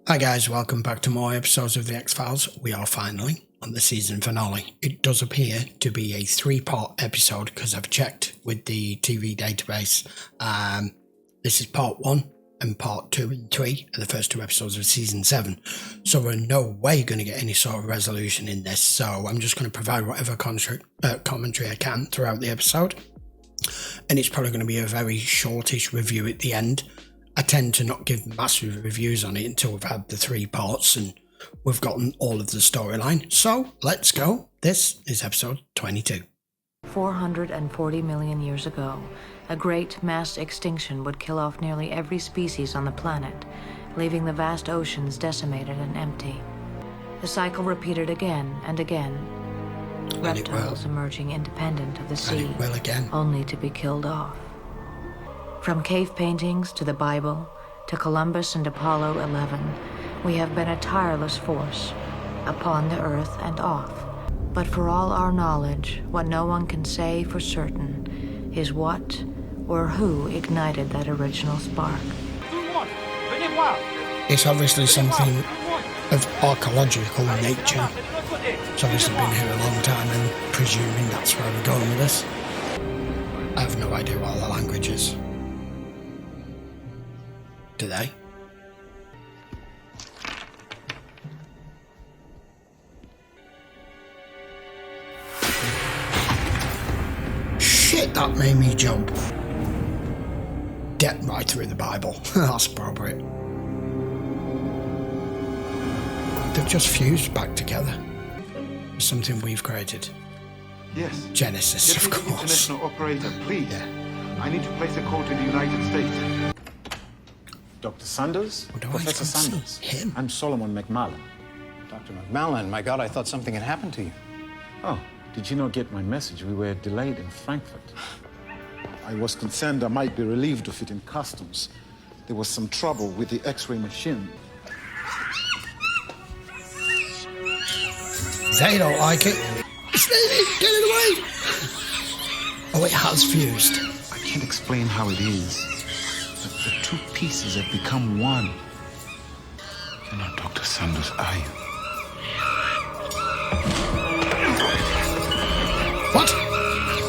Hi guys, welcome back to more episodes of The X-Files. We are finally on the season finale. It does appear to be a 3-part episode because I've checked with the TV database. This is part 1 and part 2 and 3 are the first 2 episodes of season 7. So we're in no way going to get any sort of resolution in this. So I'm just going to provide whatever commentary I can throughout the episode. And it's probably going to be a very shortish review at the end. I tend to not give massive reviews on it until we've had the 3 parts and we've gotten all of the storyline. So let's go. This is episode 22. 440 million years ago, a great mass extinction would kill off nearly every species on the planet, leaving the vast oceans decimated and empty. The cycle repeated again and again. Reptiles emerging independent of the sea, only to be killed off. From cave paintings to the Bible, to Columbus and Apollo 11, we have been a tireless force, upon the earth and off. But for all our knowledge, what no one can say for certain is what or who ignited that original spark. It's obviously something of archaeological nature. It's obviously been here a long time and presuming that's where we're going with this. I have no idea what the language is. Do they? Shit, that made me jump. Get right through the Bible. That's appropriate. They've just fused back together. Something we've created. Yes. Genesis, of course. International operator, please. Yeah. I need to place a call to the United States. Dr. Sanders? Professor Sanders. Him? I'm Solomon McMullen. Dr. McMullen, my God, I thought something had happened to you. Oh, did you not get my message? We were delayed in Frankfurt. I was concerned I might be relieved of it in customs. There was some trouble with the X-ray machine. They don't like it. Get it away! Oh, it has fused. I can't explain how it is, but the 2 pieces have become one. You're not Dr. Sanders, are you? What?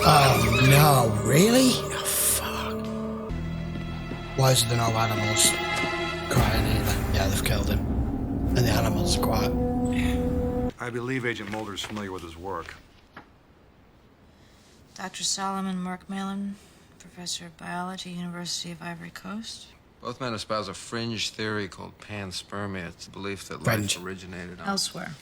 Oh, no, really? Oh, fuck. Why is there no animals crying either? Yeah, they've killed him. And the animals are quiet. I believe Agent Mulder is familiar with his work. Dr. Solomon Merkmalen, Professor of Biology, University of Ivory Coast. Both men espouse a fringe theory called Panspermia. It's the belief that life originated Elsewhere.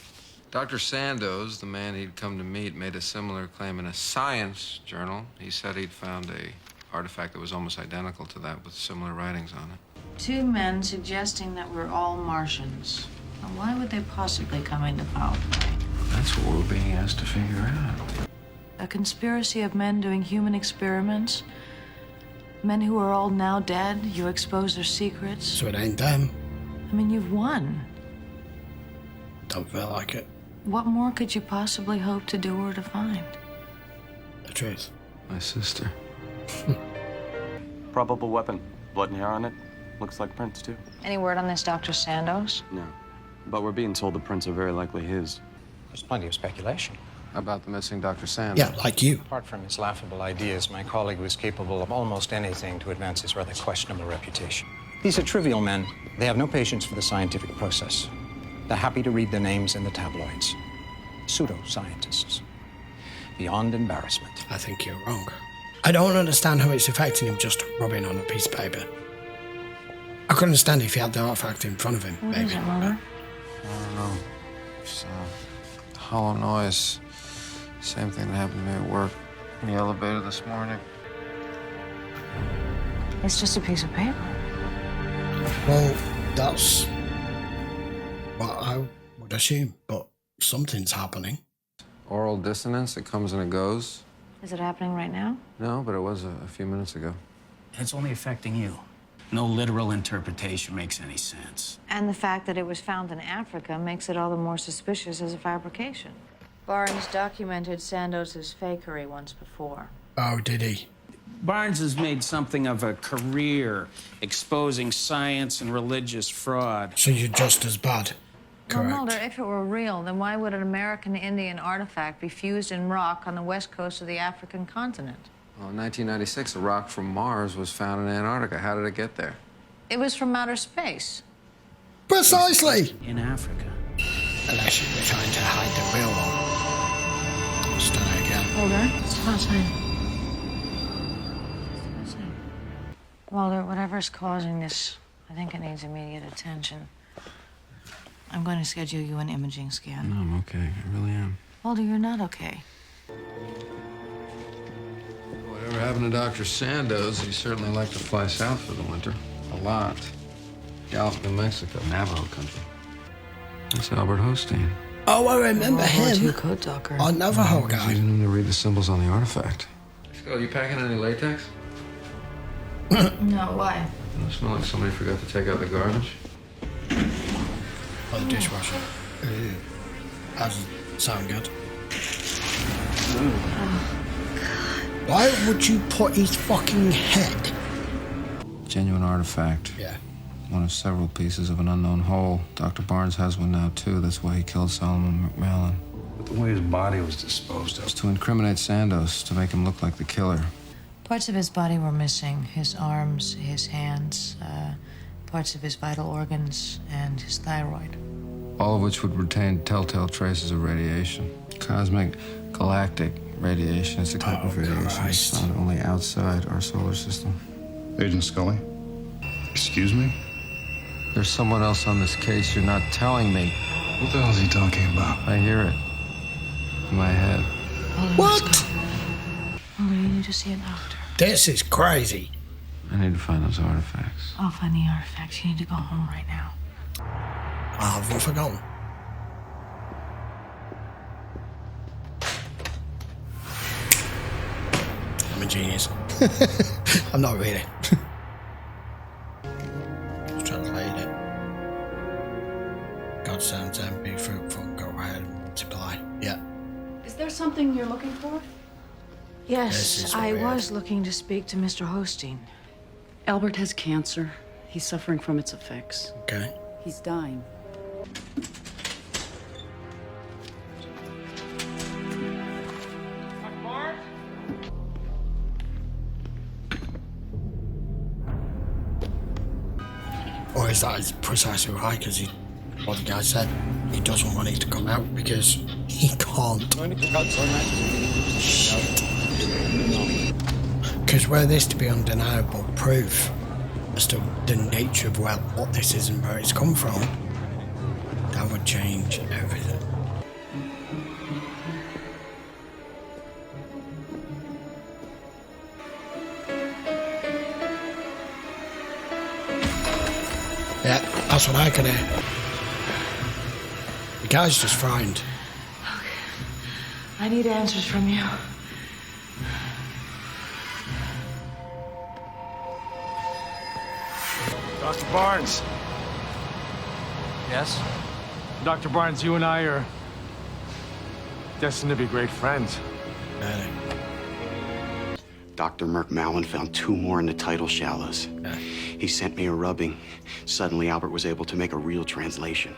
Dr. Sandoz, the man he'd come to meet, made a similar claim in a science journal. He said he'd found a artifact that was almost identical to that with similar writings on it. 2 men suggesting that we're all Martians. Now, why would they possibly come into foul play? That's what we're being asked to figure out. A conspiracy of men doing human experiments. Men who are all now dead, you expose their secrets. So it ain't them. I mean, you've won. Don't feel like it. What more could you possibly hope to do or to find? The truth. My sister. Probable weapon. Blood and hair on it. Looks like prints, too. Any word on this Dr. Sandoz? No. But we're being told the prints are very likely his. There's plenty of speculation. About the missing Dr. Sandoz. Yeah, like you. Apart from his laughable ideas, my colleague was capable of almost anything to advance his rather questionable reputation. These are trivial men. They have no patience for the scientific process. They're happy to read their names in the tabloids. Pseudo-scientists. Beyond embarrassment. I think you're wrong. I don't understand how it's affecting him just rubbing on a piece of paper. I could understand if he had the artifact in front of him, What maybe. is it, Mulder? I don't know. It's a hollow noise. Same thing that happened to me at work in the elevator this morning. It's just a piece of paper. Well, that's what I would assume, but something's happening. Oral dissonance, it comes and it goes. Is it happening right now? No, but it was a few minutes ago. It's only affecting you. No literal interpretation makes any sense. And the fact that it was found in Africa makes it all the more suspicious as a fabrication. Barnes documented Sandoz's fakery once before. Oh, did he? Barnes has made something of a career exposing science and religious fraud. So you're just as bad. Well, Correct. Mulder, if it were real, then why would an American Indian artifact be fused in rock on the west coast of the African continent? Well, in 1996, a rock from Mars was found in Antarctica. How did it get there? It was from outer space. Precisely. In Africa. Unless you're trying to hide the real one. Let's do it again. Mulder, step outside. Mulder, whatever's causing this, I think it needs immediate attention. I'm going to schedule you an imaging scan. No, I'm okay. I really am. Mulder, you're not okay. Whatever happened to Dr. Sandoz, he certainly liked to fly south for the winter. A lot. Gallup, New Mexico, Navajo country. That's Albert Hosteen. Oh, I remember him. World War II code talker. Our Navajo guy. Using him to read the symbols on the artifact. Scully, you packing any latex? No, why? Doesn't it smell like somebody forgot to take out the garbage? Oh, the dishwasher. That doesn't sound good. Why would you put his fucking head? Genuine artifact. Yeah. One of several pieces of an unknown whole. Dr. Barnes has one now, too. That's why he killed Solomon McMillan. But the way his body was disposed It's of. to incriminate Sandoz, to make him look like the killer. Parts of his body were missing. His arms, his hands, parts of his vital organs, and his thyroid. All of which would retain telltale traces of radiation. Cosmic, galactic radiation is the type of radiation that's found only outside our solar system. Agent Scully? Excuse me? There's someone else on this case you're not telling me. What the hell is he talking about? I hear it. In my head. What? Mulder, you need to see a doctor. This is crazy. I need to find those artifacts. I'll find the artifacts. You need to go home right now. I haven't forgotten. I'm a genius. I'm not really. Just translate it. God sends them, be fruitful, go ahead and multiply. Yeah. Is there something you're looking for? This Yes, is I weird. was looking to speak to Mr. Hosteen. Albert has cancer. He's suffering from its effects. Okay. He's dying. Or is that precisely right? Because what the guy said, he doesn't want it to come out because he can't. Shit. Because were this to be undeniable proof as to the nature of what this is and where it's come from, that would change everything. Yeah, that's what I can hear. The guy's just frightened. I need answers from you. Dr. Barnes. Yes? Dr. Barnes, you and I are destined to be great friends. Really? Dr. McMillan found 2 more in the tidal shallows. He sent me a rubbing. Suddenly, Albert was able to make a real translation.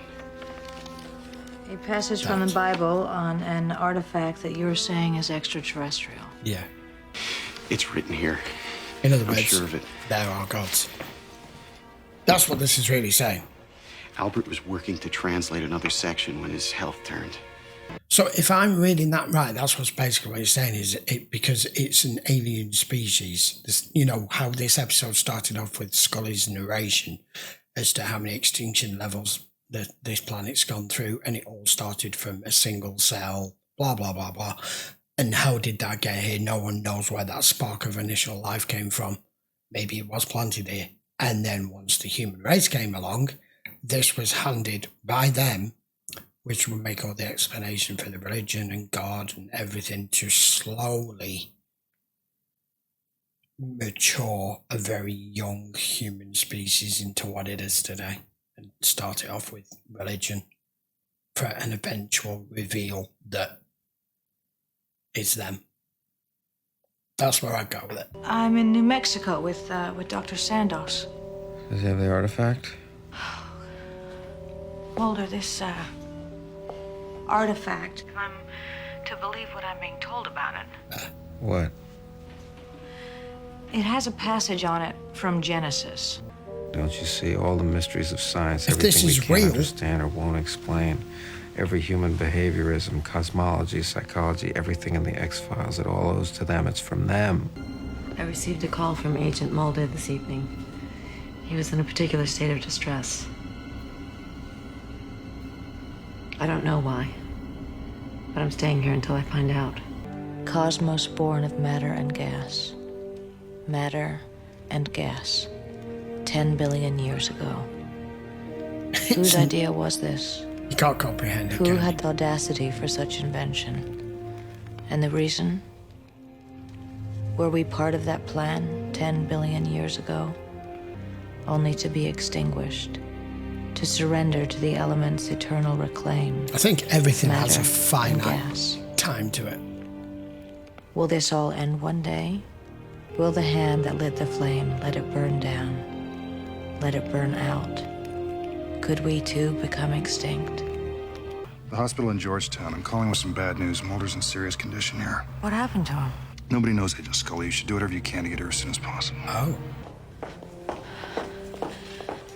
A passage from the Bible on an artifact that you're saying is extraterrestrial. Yeah. It's written here. In other I'm words, sure of it. there are gods. That's what this is really saying. Albert was working to translate another section when his health turned. So if I'm reading that right, that's what's basically what you're saying is it because it's an alien species. This, you know, how this episode started off with Scully's narration as to how many extinction levels that this planet's gone through, and it all started from a single cell, blah, blah, blah, blah. And how did that get here? No one knows where that spark of initial life came from. Maybe it was planted here. And then once the human race came along, this was handed by them, which would make all the explanation for the religion and God and everything to slowly mature a very young human species into what it is today, and start it off with religion for an eventual reveal that it's them. That's where I'd go with it. I'm in New Mexico with Dr. Sandoz. Does he have the artifact? Mulder, this artifact, if I'm to believe what I'm being told about it, What? it has a passage on it from Genesis. Don't you see all the mysteries of science, If this everything we is can't real- understand or won't explain, every human behaviorism, cosmology, psychology, everything in the X-Files, it all owes to them. It's from them. I received a call from Agent Mulder this evening. He was in a particular state of distress. I don't know why, but I'm staying here until I find out. Cosmos born of matter and gas. Matter and gas. 10 billion years ago. Whose idea was this? You can't comprehend it, Who can had the audacity for such invention? And the reason? Were we part of that plan 10 billion years ago? Only to be extinguished. To surrender to the elements' eternal reclaim. I think everything has a Matter and finite gas. time to it. Will this all end one day? Will the hand that lit the flame let it burn down? Let it burn out? Could we too become extinct? The hospital in Georgetown. I'm calling with some bad news. Mulder's in serious condition here. What happened to him? Nobody knows Agent Scully. You should do whatever you can to get her as soon as possible. Oh.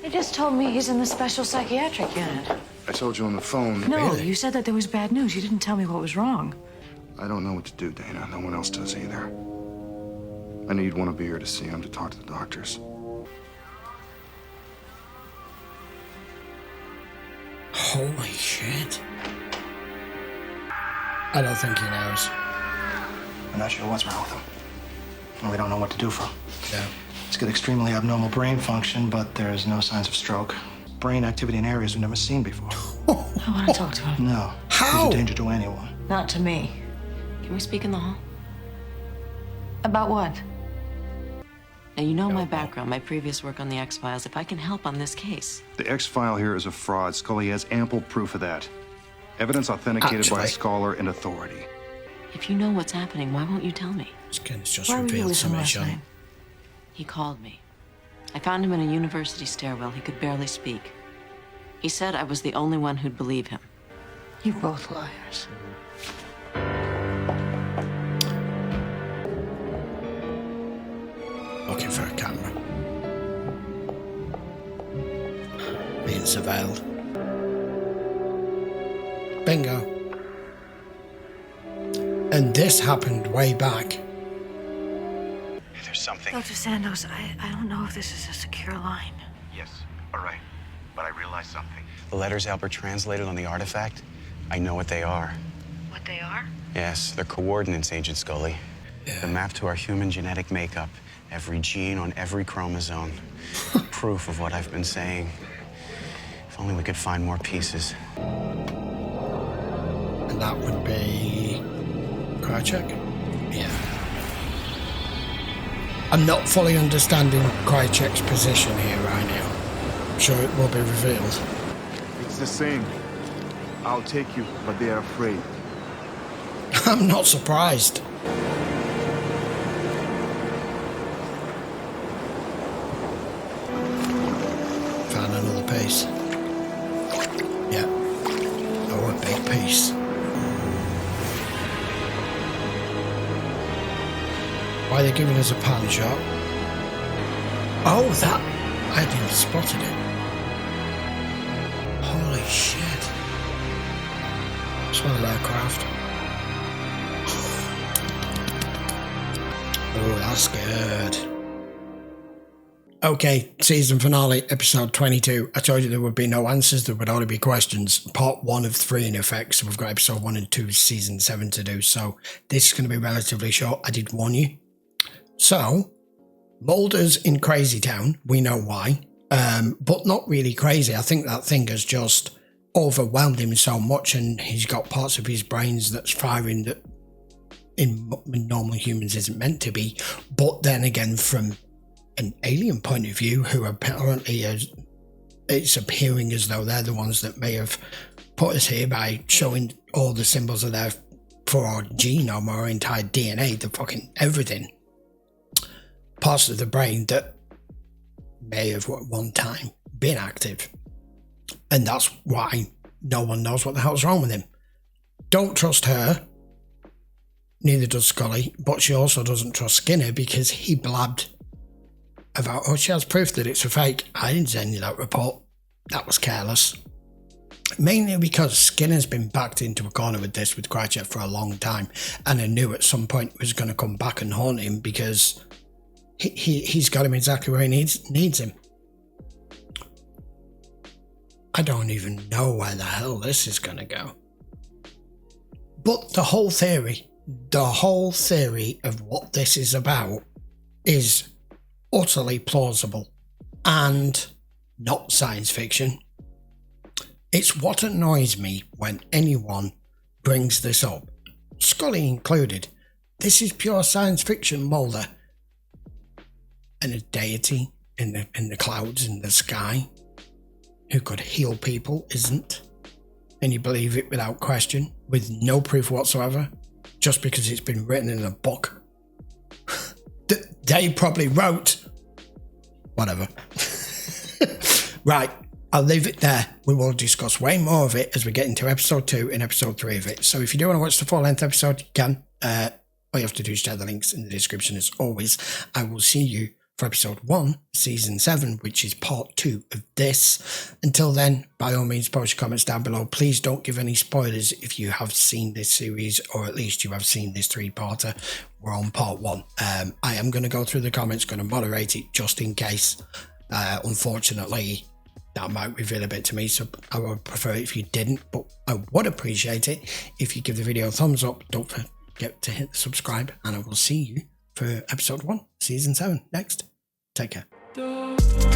They just told me he's in the special psychiatric unit. I told you on the phone. No, you said that there was bad news. You didn't tell me what was wrong. I don't know what to do, Dana. No one else does either. I know you'd want to be here to see him, to talk to the doctors. Holy shit. I don't think he knows. We're not sure what's wrong with him. And we don't know what to do for him. Yeah. He's got extremely abnormal brain function, but there's no signs of stroke. Brain activity in areas we've never seen before. I want to talk to him. No. How? He's a danger to anyone. Not to me. Can we speak in the hall? About what? Now, you know my background, my previous work on the X-Files. If I can help on this case. The X-File here is a fraud. Scully has ample proof of that. Evidence authenticated by a scholar and authority. If you know what's happening, why won't you tell me? It's just Why were you revealed with him some last issue. night? He called me. I found him in a university stairwell. He could barely speak. He said I was the only one who'd believe him. You're both liars. Looking for a camera. Being surveilled. Bingo. And this happened way back. There's something. Dr. Sandoz, I don't know if this is a secure line. Yes, all right. But I realized something. The letters Albert translated on the artifact, I know what they are. What they are? Yes, they're coordinates, Agent Scully. The map to our human genetic makeup. Every gene on every chromosome. Proof of what I've been saying. If only we could find more pieces. And that would be... Krychek? Yeah. I'm not fully understanding Krychek's position here right now. I'm sure it will be revealed. It's the same. I'll take you, but they are afraid. I'm not surprised. Found another piece. Yeah. Oh, a big piece. Why are they giving us a pan shot? Oh, that... I hadn't even spotted it. Holy shit. It's one of their craft. Oh, that's good. Okay, season finale, episode 22. I told you there would be no answers, there would only be questions. Part 1 of 3 in effect, so we've got episode 1 and 2, season 7 to do. So this is going to be relatively short. I did warn you. So, Mulder's in Crazy Town. We know why. But not really crazy. I think that thing has just overwhelmed him so much, and he's got parts of his brains that's firing that in normal humans isn't meant to be. But then again, from an alien point of view, who apparently it's appearing as though they're the ones that may have put us here by showing all the symbols of their for our genome, our entire DNA, the fucking everything. parts of the brain that may have at one time been active. And that's why no one knows what the hell's wrong with him. Don't trust her. Neither does Scully, but she also doesn't trust Skinner because he blabbed about, oh, she has proof that it's a fake. I didn't send you that report. That was careless. Mainly because Skinner's been backed into a corner with this with Krychev for a long time, and I knew at some point he was going to come back and haunt him because he's got him exactly where he needs him. I don't even know where the hell this is going to go. But the whole theory of what this is about is utterly plausible and not science fiction. It's what annoys me when anyone brings this up, Scully included. This is pure science fiction, Mulder. And a deity in the clouds in the sky who could heal people isn't. And you believe it without question, with no proof whatsoever, just because it's been written in a book that they probably wrote. Whatever. Right, I'll leave it there. We will discuss way more of it as we get into episode 2 and episode 3 of it. So if you do want to watch the full-length episode, you can. All you have to do is share the links in the description as always. I will see you for episode 1, season 7, which is part 2 of this. Until then, by all means, post your comments down below. Please don't give any spoilers if you have seen this series, or at least you have seen this 3-parter. We're on part 1. I am going to go through the comments, going to moderate it just in case. Unfortunately, that might reveal a bit to me, so I would prefer it if you didn't, but I would appreciate it if you give the video a thumbs up. Don't forget to hit the subscribe, and I will see you for episode 1, season 7 next. Take care.